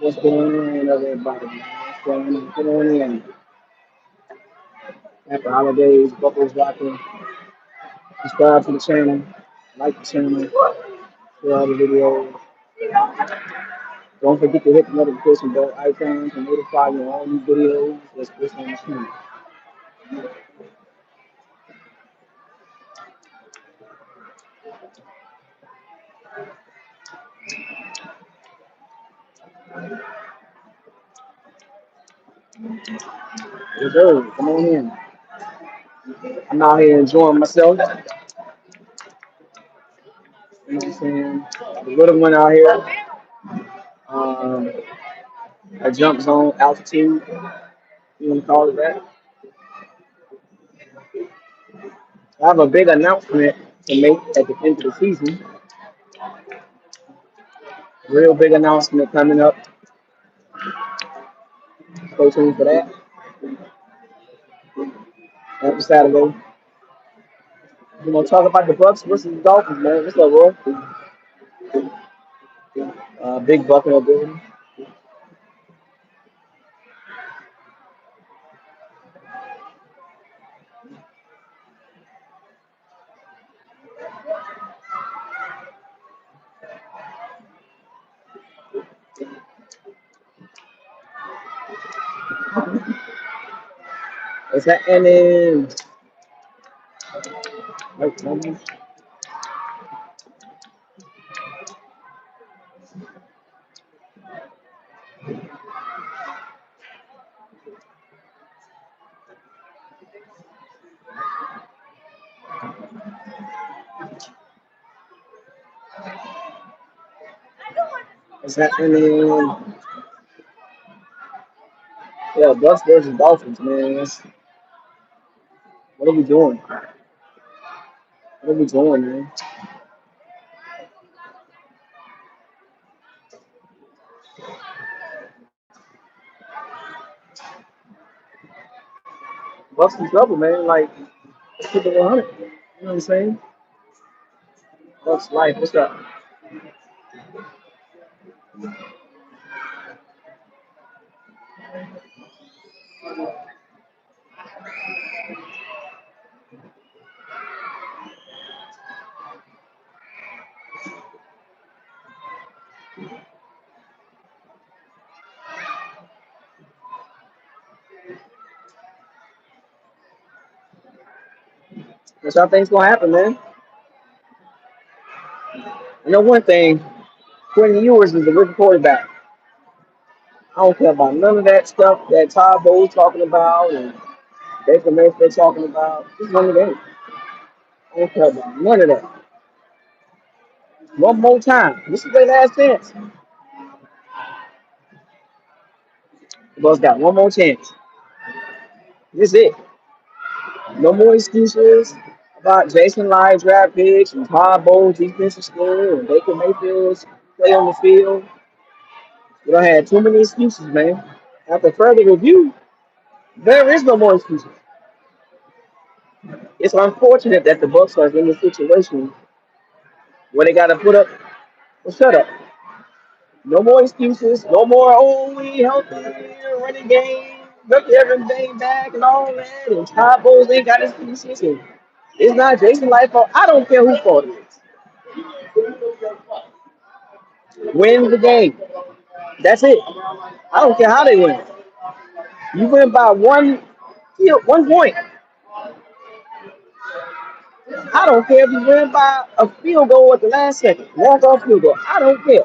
What's going on, everybody? What's going on? Come on in. Happy holidays, BucosLocker. Subscribe to the channel, like the channel, share all the videos. Don't forget to hit the notification bell icon to notify you on all new videos that's posted on the channel. Yes, sir. Come on in. I'm out here enjoying myself. You know what I'm saying? The little one out here. Um, a jump zone altitude. You want to call it that? I have a big announcement to make at the end of the season. Real big announcement coming up. Stay tuned for that. Every Saturday. We're gonna talk about the Bucs versus the Dolphins, man. What's up, Roy? Big Buffalo building. It's happening. Wait, it's happening. Yeah, Bucs versus Dolphins, man. What are we doing? What are we doing, man? Bucs in trouble, man. Like, keep it 100. You know what I'm saying? Bucs life. What's up? That's how things gonna happen, man. I know one thing. Quentin Ewers is the rookie quarterback. I don't care about none of that stuff that Todd Bowles talking about and Baker Mayfield talking about. Just none of that. I don't care about none of that. One more time. This is their last chance. The Bucs got one more chance. This is it. No more excuses about Jason Lyons draft picks and Todd Bowles defensive scheme and Baker Mayfield's play on the field. We don't have too many excuses, man. After further review, there is no more excuses. It's unfortunate that the Bucs are in this situation where they got to put up a shut up. No more excuses. No more, oh, we healthy, running game, look everything back and all that. And Todd Bowles ain't got his excuses. And it's not Jason Light fault. I don't care who fault it is. Win the game. That's it. I don't care how they win. You win by one point. I don't care if you win by a field goal at the last second. Walk off field goal. I don't care.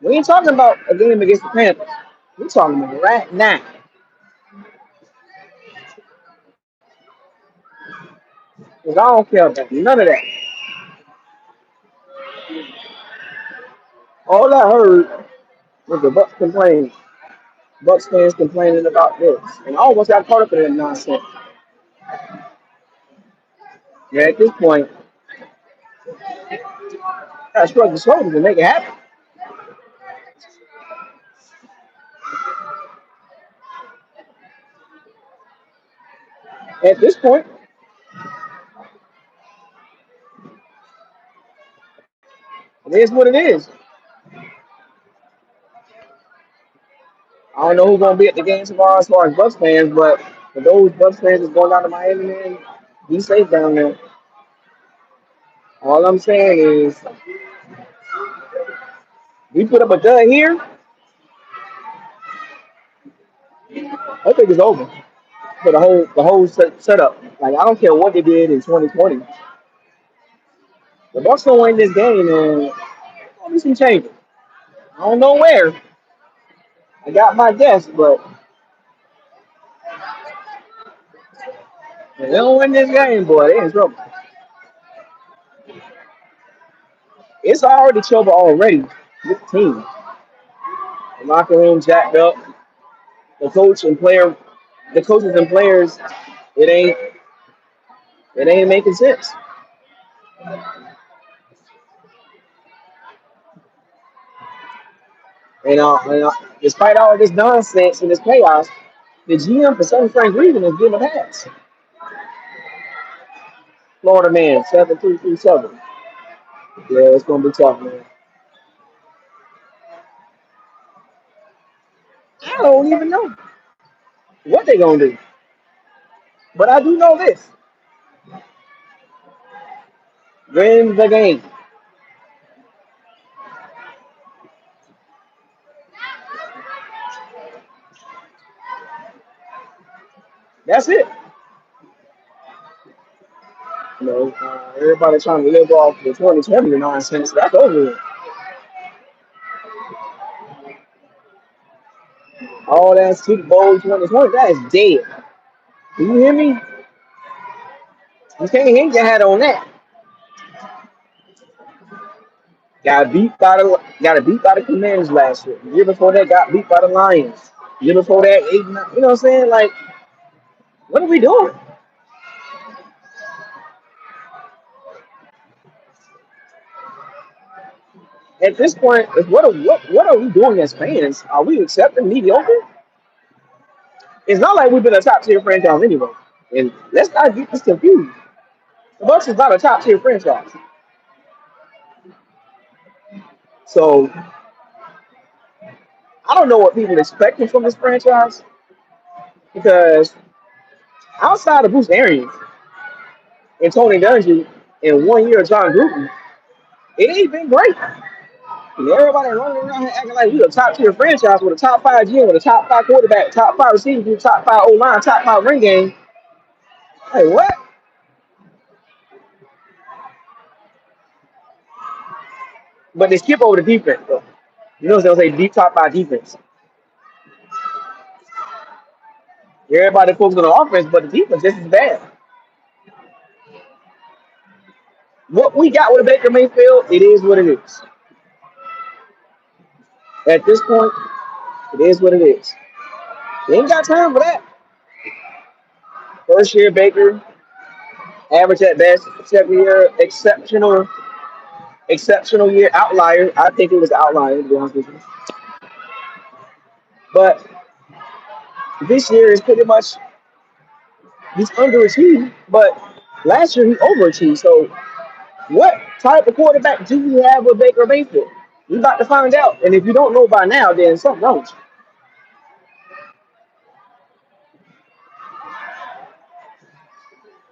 We ain't talking about a game against the Panthers. We're talking about right now. Because I don't care about none of that. All I heard was the Bucs complaining. Bucs fans complaining about this. And I almost got caught up in that nonsense. Yeah, at this point, I gotta shrug the shoulders and make it happen. At this point, it is what it is. I don't know who's gonna be at the game tomorrow as far as Bucs fans, but for those Bucs fans that's going down to Miami, man, be safe down there. All I'm saying is, we put up a dud here. I think it's over for the whole setup. Like I don't care what they did in 2020. The Bucs gonna win this game, and gonna be some changes. I don't know where. I got my guess, but if they don't win this game, boy, they in trouble. It's already trouble already with the team. The locker room jacked up. The coach and player, the coaches and players, it ain't it ain't making sense. And despite all this nonsense and this chaos, the GM for some strange reason is giving a pass. Florida man, 7337. Yeah, it's gonna be tough, man. I don't even know what they gonna do. But I do know this. Win the game. That's it. Everybody trying to live off the 2020 nonsense. That's over with. All that Super Bowl 2020, that is dead. Do you hear me? You can't hang your hat on that. Got beat by the Commanders last year. The year before that, got beat by the Lions. The year before that, 8-9. You know what I'm saying? Like, what are we doing? At this point, what are we doing as fans? Are we accepting mediocre? It's not like we've been a top tier franchise anyway. And let's not get this confused. The Bucs is not a top tier franchise. So I don't know what people are expecting from this franchise because outside of Bruce Arians and Tony Dungy in 1 year of John Gruden, it ain't been great. And everybody running around here acting like we a top tier franchise with a top five GM, with a top five quarterback, top five receivers, top five O line, top five ring game. Hey, what? But they skip over the defense, though. You know, they'll say deep top five defense. Everybody focused on the offense, but the defense just is bad. What we got with Baker Mayfield, it is what it is. At this point, it is what it is. They ain't got time for that. First year Baker, average at best. Second year, exceptional year, outlier. I think it was outlier, to be honest with you. But this year is pretty much he's underachieved. But last year he overachieved. So what type of quarterback do we have with Baker Mayfield? We about to find out. And if you don't know by now, then something wrong.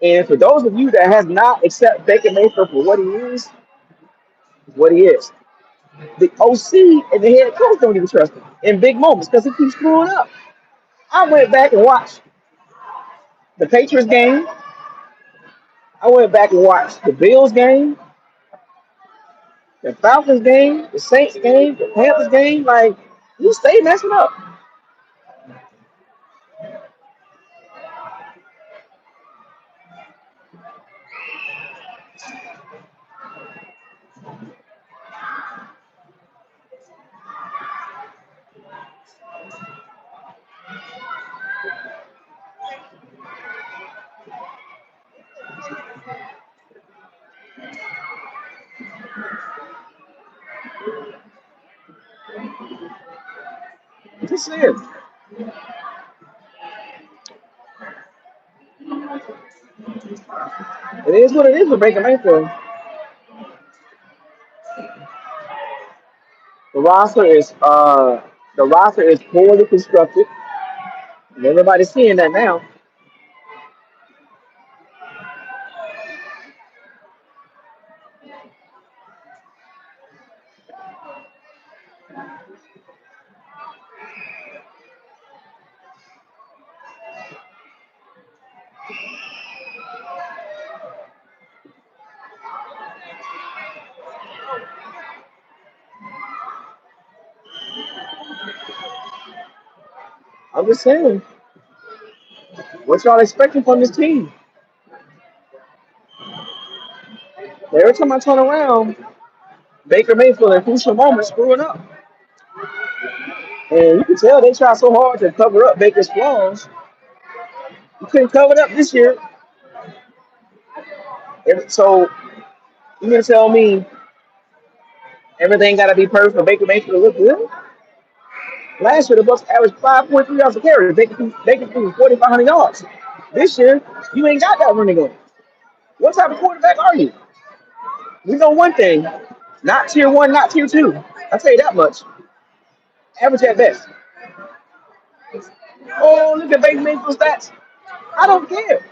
And for those of you that has not accepted Baker Mayfield for what he is. The OC and the head coach don't even trust him in big moments because he keeps screwing up. I went back and watched the Patriots game. I went back and watched the Bills game, the Falcons game, the Saints game, the Panthers game. Like, you stay messing up. Just saying. It is what it is with Baker Mayfield. The roster is uh the roster is poorly constructed. And everybody's seeing that now. I'm just saying, what y'all expecting from this team? Every time I turn around, Baker Mayfield in crucial moments screwing up. And you can tell they try so hard to cover up Baker's flaws. You couldn't cover it up this year. So you gonna tell me everything gotta be perfect for Baker Mayfield to look good? Last year the Bucs averaged 5.3 yards a carry. Baker threw 4,500 yards. This year, you ain't got that running game. What type of quarterback are you? We know one thing, not tier one, not tier two. I'll tell you that much. Average at best. Oh, look at Baker Mayfield's stats. I don't care.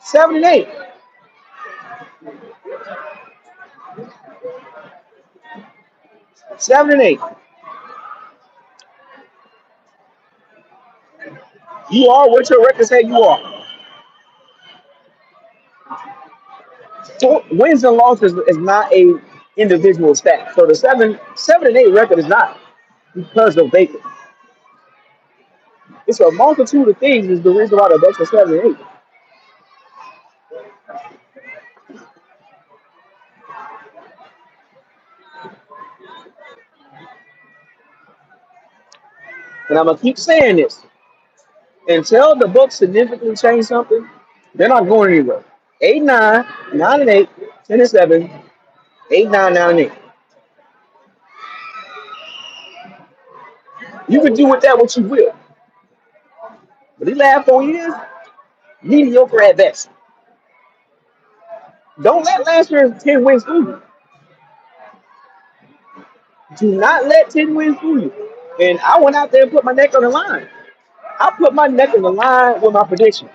7 and 8. 7 and 8. You are what your record say you are. So wins and losses is not a individual stat. So the 7 and 8 record is not because of Baker. It's a multitude of things is the reason why the Bucs are 7 and 8. And I'm gonna keep saying this until the Bucs significantly change something. They're not going anywhere. 8-9, 9-8, 10-7, 8-9, 9-8. You can do with that what you will. But these last 4 years, mediocre at best. Don't let last year's 10 wins fool you. Do not let 10 wins fool you. And I went out there and put my neck on the line. I put my neck on the line with my prediction.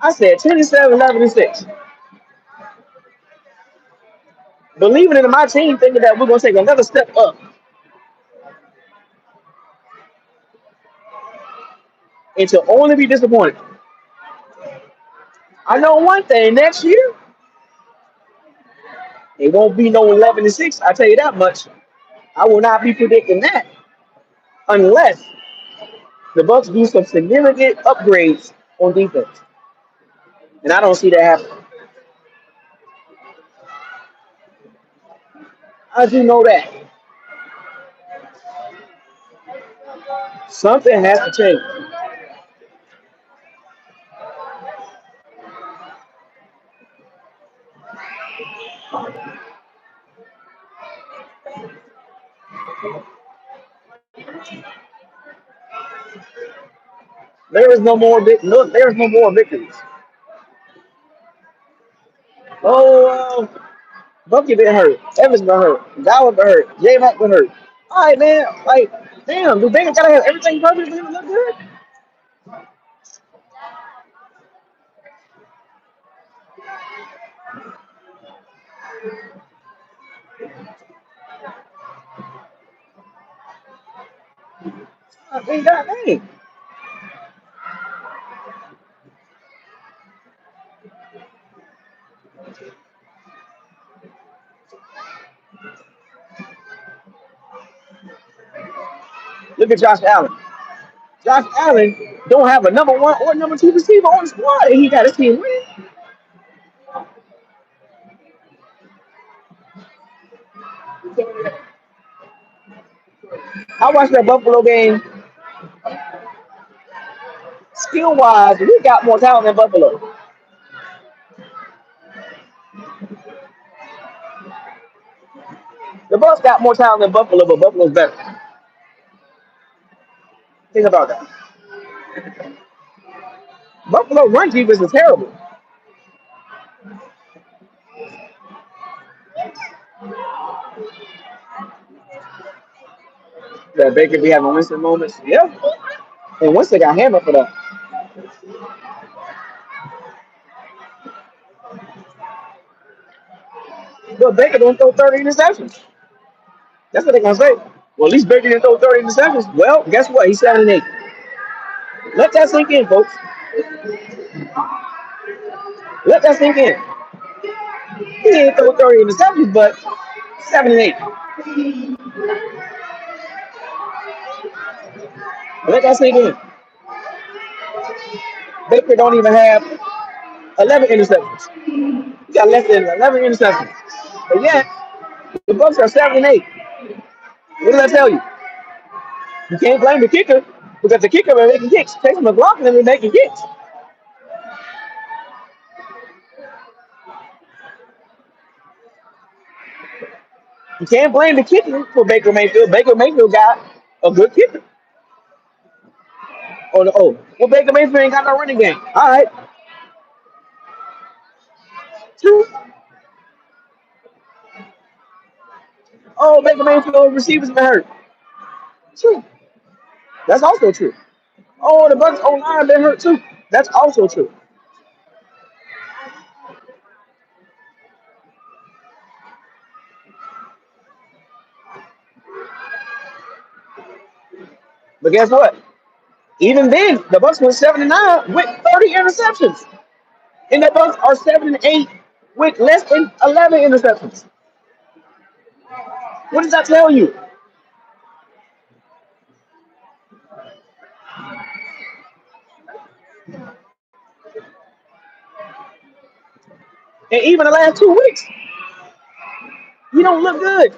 I said 10-7, 11-6. Believing in my team, thinking that we're going to take another step up and to only be disappointed. I know one thing, next year, it won't be no 11-6. I tell you that much. I will not be predicting that unless the Bucs do some significant upgrades on defense. And I don't see that happening. I do know that. Something has to change. There is no more there's no more victories. Oh, Bucky been hurt. Evans been hurt. Godwin been hurt. J Mac been hurt. All right, man. Like, damn, do Baker gotta have everything perfect for him to look good? I think that ain't. Look at Josh Allen. Josh Allen don't have a number one or number two receiver on the squad, and he got his team winning. I watched that Buffalo game. Skill wise, we got more talent than Buffalo. The Bucs got more talent than Buffalo, but Buffalo's better. Think about that. Buffalo run defense is terrible. That Baker be having Winston moments. Yeah. And Winston got hammered for that. But Baker don't throw 30 interceptions. That's what they're gonna say. Well, at least Baker didn't throw 30 interceptions. Well, guess what? He's 7-8. Let that sink in, folks. Let that sink in. He didn't throw 30 interceptions, but 7-8. Let that sink in. Baker don't even have 11 interceptions. He got less than 11 interceptions. But yet, the Bucs are 7-8. What does that tell you? You can't blame the kicker because the kicker is making kicks. Jason McLaughlin is making kicks. You can't blame the kicker for Baker Mayfield. Baker Mayfield got a good kicker. Well, Baker Mayfield ain't got no running game. All right, true. Oh, Baker Mayfield receivers been hurt. True. That's also true. Oh, the Bucs O-line been hurt too. That's also true. But guess what? Even then, the Bucs went 7-9 with 30 interceptions, and the Bucs are 7-8 with less than 11 interceptions. What does that tell you? And even the last 2 weeks, you don't look good.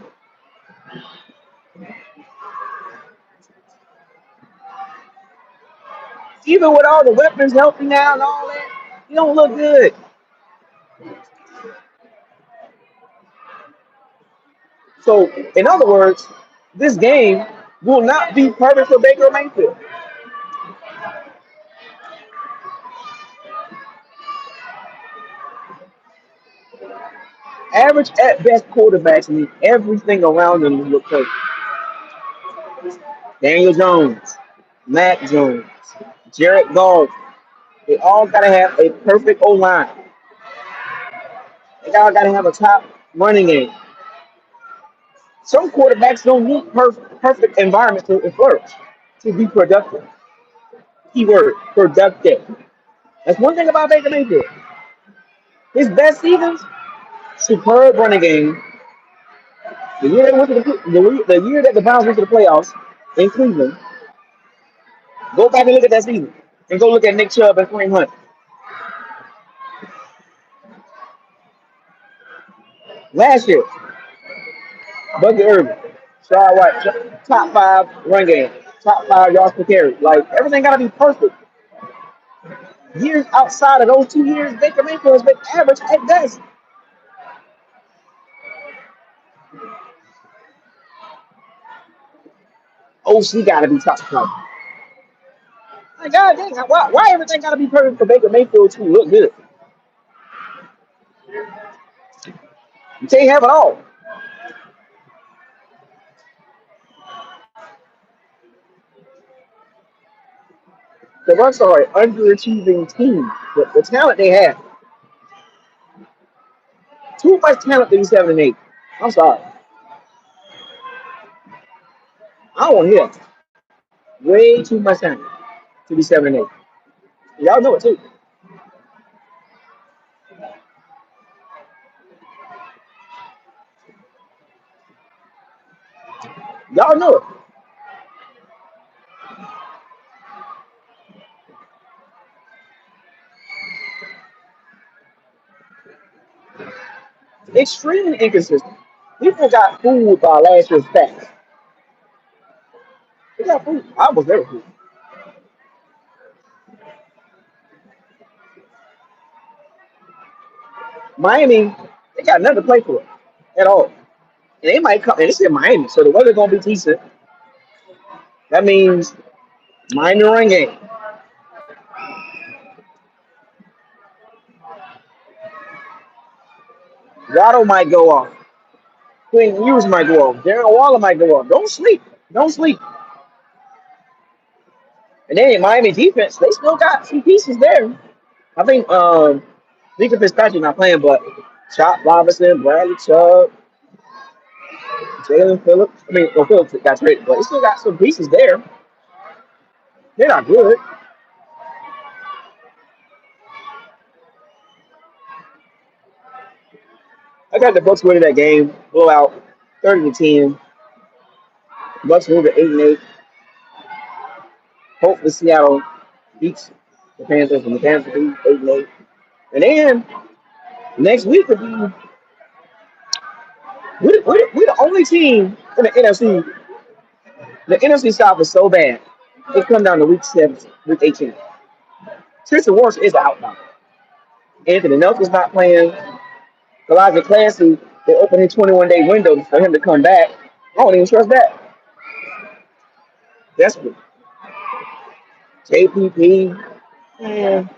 Even with all the weapons helping now and all that, you don't look good. So, in other words, this game will not be perfect for Baker Mayfield. Average at best quarterbacks need everything around them to look perfect. Daniel Jones, Matt Jones, Jared Goff, they all gotta have a perfect O line. They all gotta have a top running game. Some quarterbacks don't need perfect environment to flourish, to be productive. Keyword productive. That's one thing about Baker Mayfield. His best seasons, superb running game. The year that the Browns went to the playoffs in Cleveland, go back and look at that season. And go look at Nick Chubb and Kareem Hunt. Last year, Buggy Irvin, Shaw White, top 5 run game, top 5 yards per carry. Like, everything got to be perfect. Years outside of those 2 years, Baker Mayfield has been average at best. OC got to be top 5. Like, God dang, why everything got to be perfect for Baker Mayfield to look good? You can't have it all. The Bucs are an underachieving team. The talent they have, too much talent to be 7-8. I'm sorry. I don't want to hear that. Way too much talent to be 7-8. Y'all know it too. Y'all know it. Extremely inconsistent. People got fooled by last year's stats. They got fooled. I was never fooled. Miami, they got nothing to play for at all. And they might come, and it's in Miami, so the weather gonna be decent. That means mind the run game. Waddle might go off. Quinn Hughes might go off. Darren Waller might go off. Don't sleep. Don't sleep. And then Miami defense, they still got some pieces there. I think Mika Fitzpatrick not playing, but Chop Robinson, Bradley Chubb, Jalen Phillips. I mean, well, Phillips got traded, but they still got some pieces there. They're not good. I got the Bucs winning that game, blowout, 30-10. Bucs move to 8-8. Hopefully Seattle beats the Panthers, and the Panthers beat 8-8. And then next week will be we the only team in the NFC. The NFC South is so bad. It come down to week 7, week 18. Tristan Wirfs is out now. Anthony Nelson's not playing. Elijah Clancy, they opened his 21-day window for him to come back. I don't even trust that. Desperate. JPP. Man.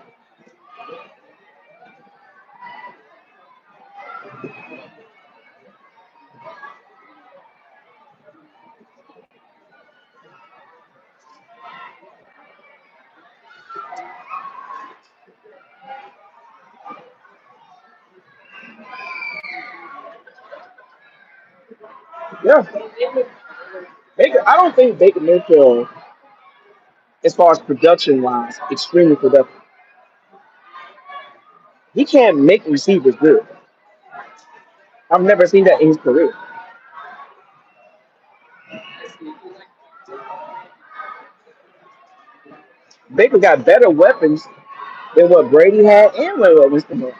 Yeah. Baker, I don't think Baker Mayfield, as far as production wise, extremely productive. He can't make receivers good. I've never seen that in his career. Baker got better weapons than what Brady had and what Winston had.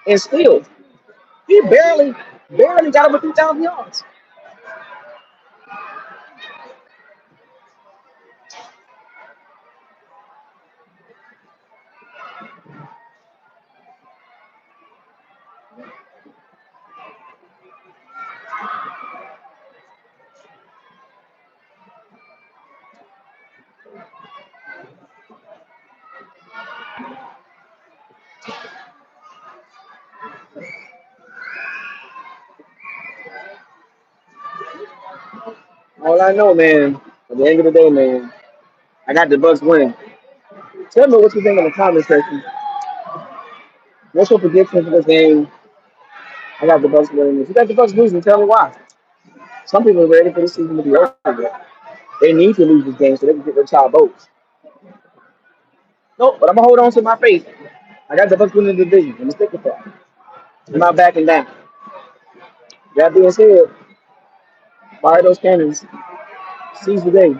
And still, he barely got over 3,000 yards. All I know, man, at the end of the day, man, I got the Bucks winning. Tell me what you think in the comment section. What's your prediction for this game? I got the Bucks winning. If you got the Bucks losing, tell me why. Some people are ready for this season to be over. They need to lose this game so they can get their child votes. Nope, but I'm gonna hold on to my faith. I got the Bucks winning the division. I'm gonna stick with that. I'm not backing down. That being said, fire those cannons. Seize the day.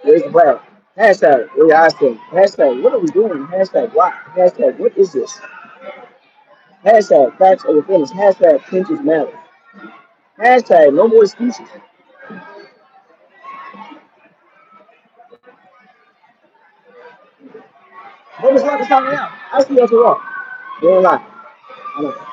Where's the flag? Hashtag, where your eyes stay. Hashtag, what are we doing? Hashtag, why? Hashtag, what is this? Hashtag, facts over feelings. Hashtag, pinches matter. Hashtag, no more excuses. What was like to talk me out? I see you at the wall. You don't lie. I know.